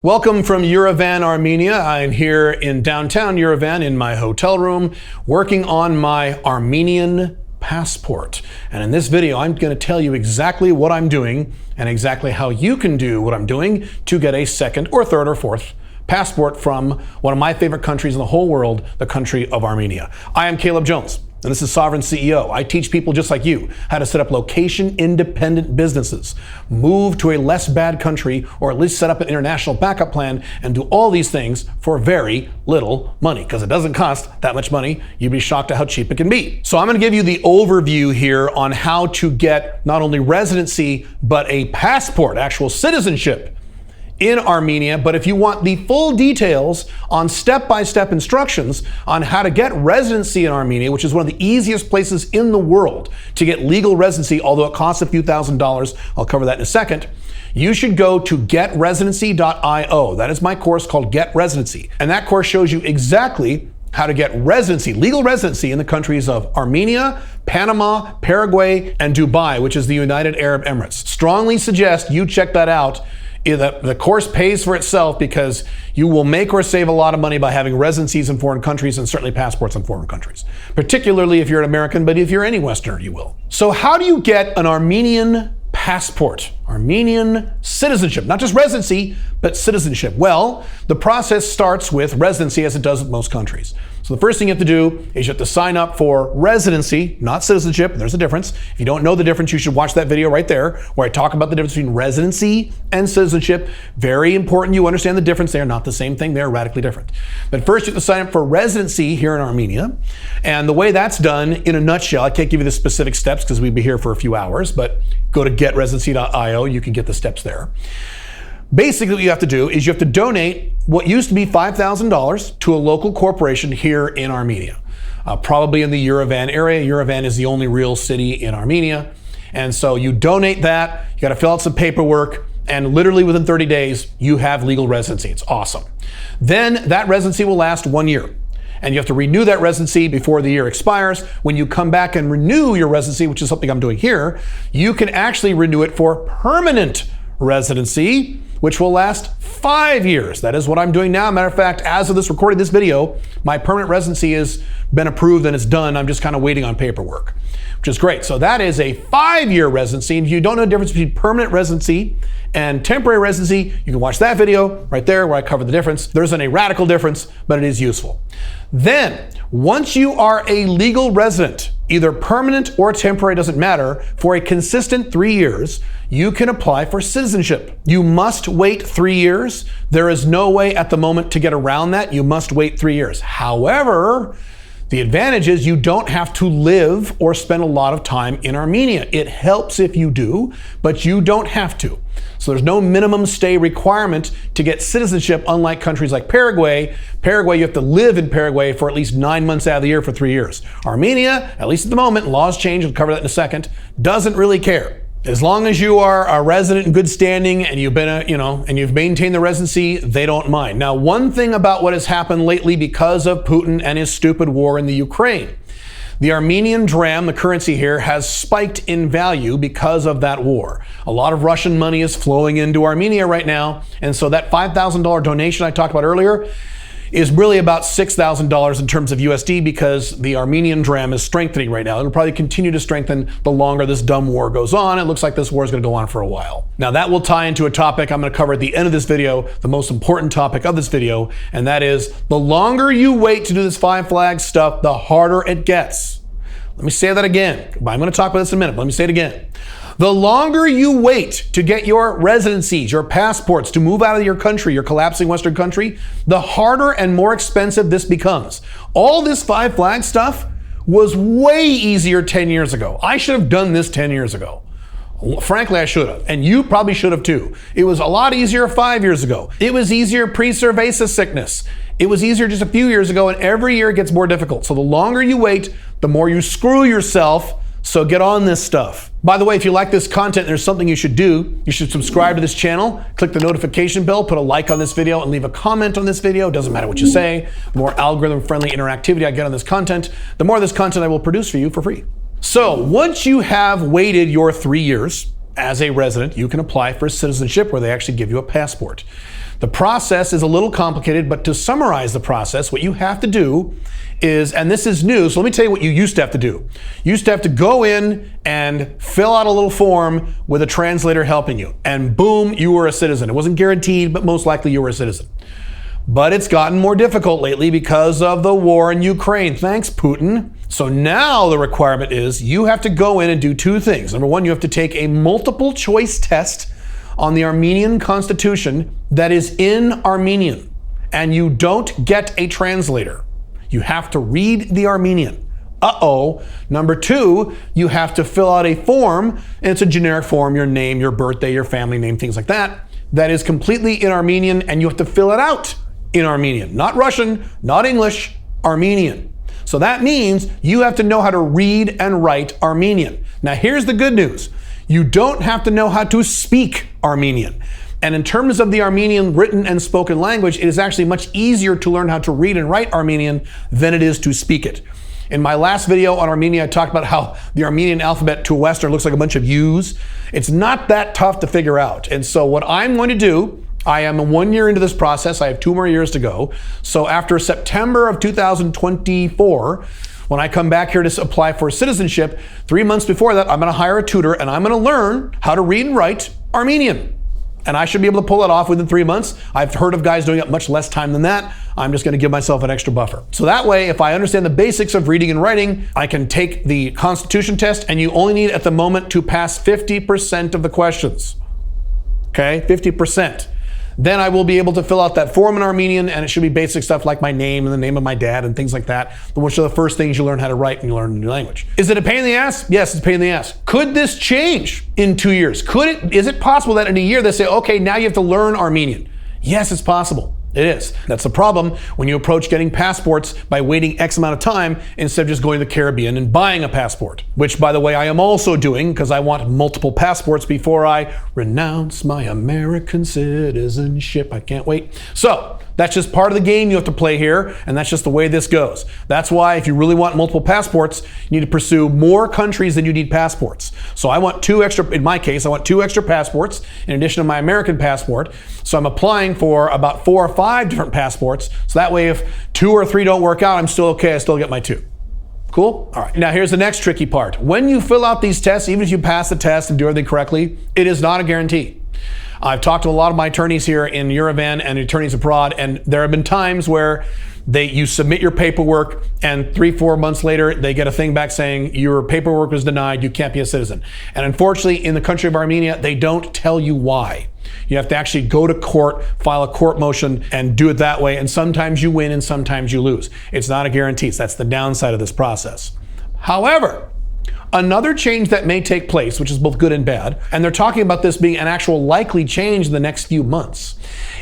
Welcome from Yerevan, Armenia. I'm here in downtown Yerevan in my hotel room working on my Armenian passport. And in this video, I'm going to tell you exactly what I'm doing and exactly how you can do what I'm doing to get a second or third or fourth passport from one of my favorite countries in the whole world, the country of Armenia. I am Caleb Jones, and this is Sovereign CEO. I teach people just like you how to set up location-independent businesses, move to a less bad country, or at least set up an international backup plan, and do all these things for very little money, because it doesn't cost that much money. You'd be shocked at how cheap it can be. So I'm going to give you the overview here on how to get not only residency, but a passport, actual citizenship in Armenia. But if you want the full details on step-by-step instructions on how to get residency in Armenia, which is one of the easiest places in the world to get legal residency, although it costs a few $1,000s, I'll cover that in a second, you should go to getresidency.io. That is my course called Get Residency. And that course shows you exactly how to get residency, legal residency in the countries of Armenia, Panama, Paraguay, and Dubai, which is the United Arab Emirates. Strongly suggest you check that out. The course pays for itself because you will make or save a lot of money by having residencies in foreign countries and certainly passports in foreign countries, particularly if you're an American, but if you're any Westerner, you will. So how do you get an Armenian passport, Armenian citizenship, not just residency, but citizenship? Well, the process starts with residency as it does with most countries. So the first thing you have to do is you have to sign up for residency, not citizenship. There's a difference. If you don't know the difference, you should watch that video right there where I talk about the difference between residency and citizenship. Very important you understand the difference. They are not the same thing. They're radically different. But first you have to sign up for residency here in Armenia. And the way that's done in a nutshell, I can't give you the specific steps because we'd be here for a few hours, but go to getresidency.io. You can get the steps there. Basically, what you have to do is you have to donate what used to be $5,000 to a local corporation here in Armenia, probably in the Yerevan area. Yerevan is the only real city in Armenia. And so you donate that, you got to fill out some paperwork, and literally within 30 days, you have legal residency. It's awesome. Then that residency will last 1 year. And you have to renew that residency before the year expires. When you come back and renew your residency, which is something I'm doing here, you can actually renew it for permanent residency, which will last 5 years. That is what I'm doing now. Matter of fact, as of this recording this video, my permanent residency has been approved and it's done. I'm just kind of waiting on paperwork, which is great. So that is a 5-year residency. And if you don't know the difference between permanent residency and temporary residency, you can watch that video right there where I cover the difference. There isn't a radical difference, but it is useful. Then, once you are a legal resident, either permanent or temporary, doesn't matter, for a consistent 3 years, you can apply for citizenship. You must wait 3 years. There is no way at the moment to get around that. You must wait 3 years. However, the advantage is you don't have to live or spend a lot of time in Armenia. It helps if you do, but you don't have to. So there's no minimum stay requirement to get citizenship, unlike countries like Paraguay. Paraguay, you have to live in Paraguay for at least 9 months out of the year for 3 years. Armenia, at least at the moment, laws change, we'll cover that in a second, doesn't really care. As long as you are a resident in good standing and you've been and you've maintained the residency, they don't mind. Now, one thing about what has happened lately because of Putin and his stupid war in the Ukraine, the Armenian dram, the currency here, has spiked in value because of that war. A lot of Russian money is flowing into Armenia right now. And so that $5,000 donation I talked about earlier is really about $6,000 in terms of USD because the Armenian dram is strengthening right now. It'll probably continue to strengthen the longer this dumb war goes on. It looks like this war is going to go on for a while. Now that will tie into a topic I'm going to cover at the end of this video, the most important topic of this video, and that is the longer you wait to do this 5 flags stuff, the harder it gets. Let me say that again. I'm going to talk about this in a minute, but let me say it again. The longer you wait to get your residencies, your passports, to move out of your country, your collapsing Western country, the harder and more expensive this becomes. All this 5 flag stuff was way easier 10 years ago. I should have done this 10 years ago. Frankly, I should have. And you probably should have too. It was a lot easier 5 years ago. It was easier pre-cerveza sickness. It was easier just a few years ago, and every year it gets more difficult. So the longer you wait, the more you screw yourself. So get on this stuff. By the way, if you like this content, there's something you should do. You should subscribe to this channel, click the notification bell, put a like on this video, and leave a comment on this video. Doesn't matter what you say. The more algorithm-friendly interactivity I get on this content, the more of this content I will produce for you for free. So once you have waited your 3 years, as a resident, you can apply for citizenship where they actually give you a passport. The process is a little complicated, but to summarize the process, what you have to do is, and this is new, so let me tell you what you used to have to do. You used to have to go in and fill out a little form with a translator helping you, and boom, you were a citizen. It wasn't guaranteed, but most likely you were a citizen. But it's gotten more difficult lately because of the war in Ukraine. Thanks, Putin. So now the requirement is you have to go in and do two things. Number one, you have to take a multiple choice test on the Armenian constitution that is in Armenian, and you don't get a translator. You have to read the Armenian. Number two, you have to fill out a form, and it's a generic form, your name, your birthday, your family name, things like that is completely in Armenian, and you have to fill it out in Armenian. Not Russian, not English, Armenian. So that means you have to know how to read and write Armenian. Now here's the good news. You don't have to know how to speak Armenian. And in terms of the Armenian written and spoken language, it is actually much easier to learn how to read and write Armenian than it is to speak it. In my last video on Armenia, I talked about how the Armenian alphabet to a Western looks like a bunch of U's. It's not that tough to figure out. And so what I'm going to do, I am 1 year into this process. I have 2 more years to go. So after September of 2024, when I come back here to apply for citizenship, 3 months before that, I'm going to hire a tutor and I'm going to learn how to read and write Armenian. And I should be able to pull it off within 3 months. I've heard of guys doing it much less time than that. I'm just going to give myself an extra buffer. So that way, if I understand the basics of reading and writing, I can take the Constitution test, and you only need at the moment to pass 50% of the questions. Okay, 50%. Then I will be able to fill out that form in Armenian, and it should be basic stuff like my name and the name of my dad and things like that, which are the first things you learn how to write when you learn a new language. Is it a pain in the ass? Yes, it's a pain in the ass. Could this change in 2 years? Is it possible that in a year they say, okay, now you have to learn Armenian? Yes, it's possible. It is. That's the problem when you approach getting passports by waiting X amount of time instead of just going to the Caribbean and buying a passport, which, by the way, I am also doing because I want multiple passports before I renounce my American citizenship. I can't wait. So that's just part of the game you have to play here, and that's just the way this goes. That's why if you really want multiple passports, you need to pursue more countries than you need passports. So I want 2 extra, in my case, I want 2 extra passports in addition to my American passport. So I'm applying for about 4 or 5 different passports. So that way if 2 or 3 don't work out, I'm still okay, I still get my 2. Cool? All right. Now here's the next tricky part. When you fill out these tests, even if you pass the test and do everything correctly, it is not a guarantee. I've talked to a lot of my attorneys here in Yerevan and attorneys abroad, and there have been times where you submit your paperwork and 3-4 months later they get a thing back saying your paperwork was denied, you can't be a citizen. And unfortunately in the country of Armenia, they don't tell you why. You have to actually go to court, file a court motion, and do it that way, and sometimes you win and sometimes you lose. It's not a guarantee. So that's the downside of this process. However, another change that may take place, which is both good and bad, and they're talking about this being an actual likely change in the next few months,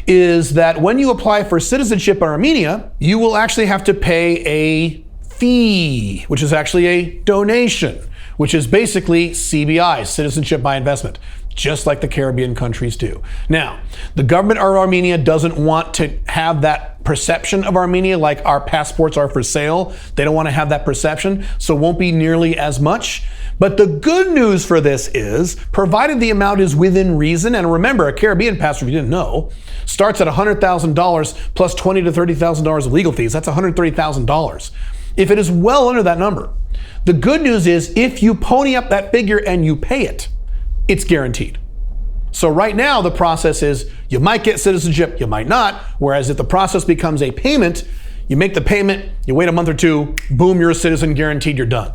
is that when you apply for citizenship in Armenia, you will actually have to pay a fee, which is actually a donation, which is basically CBI, citizenship by investment, just like the Caribbean countries do. Now, the government of Armenia doesn't want to have that perception of Armenia like our passports are for sale. They don't want to have that perception, so it won't be nearly as much. But the good news for this is, provided the amount is within reason, and remember, a Caribbean passport, if you didn't know, starts at $100,000 plus $20,000 to $30,000 of legal fees. That's $130,000. If it is well under that number, the good news is if you pony up that figure and you pay it, it's guaranteed. So right now the process is you might get citizenship, you might not, whereas if the process becomes a payment, you make the payment, you wait a month or 2, boom, you're a citizen, guaranteed, you're done.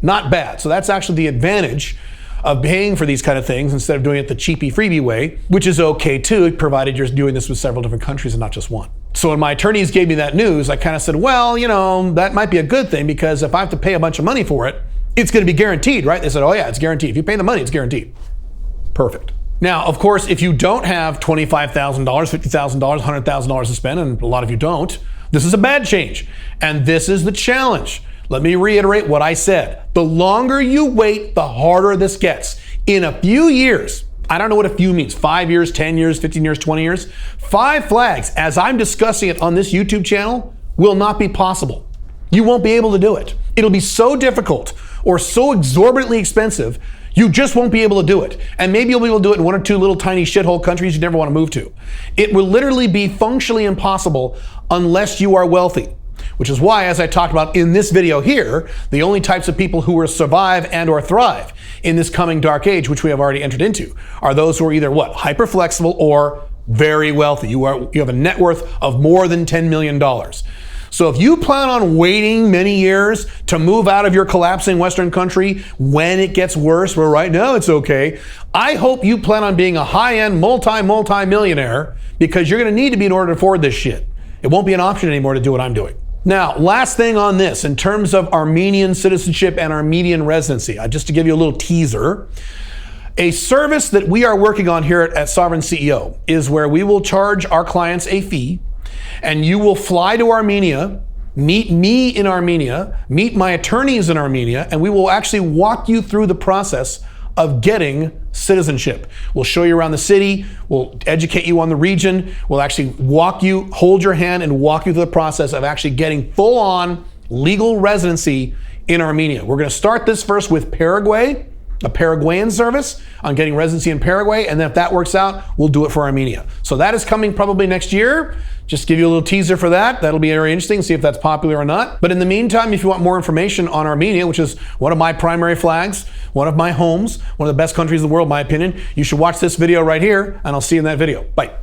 Not bad. So that's actually the advantage of paying for these kind of things instead of doing it the cheapy freebie way, which is okay too, provided you're doing this with several different countries and not just one. So when my attorneys gave me that news, I kind of said, well, you know, that might be a good thing because if I have to pay a bunch of money for it, it's going to be guaranteed, right? They said, oh yeah, it's guaranteed. If you pay the money, it's guaranteed. Perfect. Now, of course, if you don't have $25,000, $50,000, $100,000 to spend, and a lot of you don't, this is a bad change. And this is the challenge. Let me reiterate what I said. The longer you wait, the harder this gets. In a few years, I don't know what a few means, 5 years, 10 years, 15 years, 20 years, 5 flags, as I'm discussing it on this YouTube channel, will not be possible. You won't be able to do it. It'll be so difficult or so exorbitantly expensive, You just won't be able to do it. And maybe you'll be able to do it in one or two little tiny shithole countries you never want to move to. It will literally be functionally impossible unless you are wealthy. Which is why, as I talked about in this video here, the only types of people who will survive and or thrive in this coming dark age, which we have already entered into, are those who are either what? Hyper flexible or very wealthy. You have a net worth of more than $10 million. So if you plan on waiting many years to move out of your collapsing Western country when it gets worse, where right now it's okay, I hope you plan on being a high-end multi-millionaire, because you're going to need to be in order to afford this shit. It won't be an option anymore to do what I'm doing. Now, last thing on this, in terms of Armenian citizenship and Armenian residency, just to give you a little teaser, a service that we are working on here at Sovereign CEO is where we will charge our clients a fee, and you will fly to Armenia, meet me in Armenia, meet my attorneys in Armenia, and we will actually walk you through the process of getting citizenship. We'll show you around the city, we'll educate you on the region, we'll actually walk you, hold your hand and walk you through the process of actually getting full-on legal residency in Armenia. We're gonna start this first with Paraguay, a Paraguayan service on getting residency in Paraguay, and then if that works out, we'll do it for Armenia. So that is coming probably next year. Just give you a little teaser for that. That'll be very interesting, see if that's popular or not. But in the meantime, if you want more information on Armenia, which is one of my primary flags, one of my homes, one of the best countries in the world, in my opinion, you should watch this video right here, and I'll see you in that video. Bye.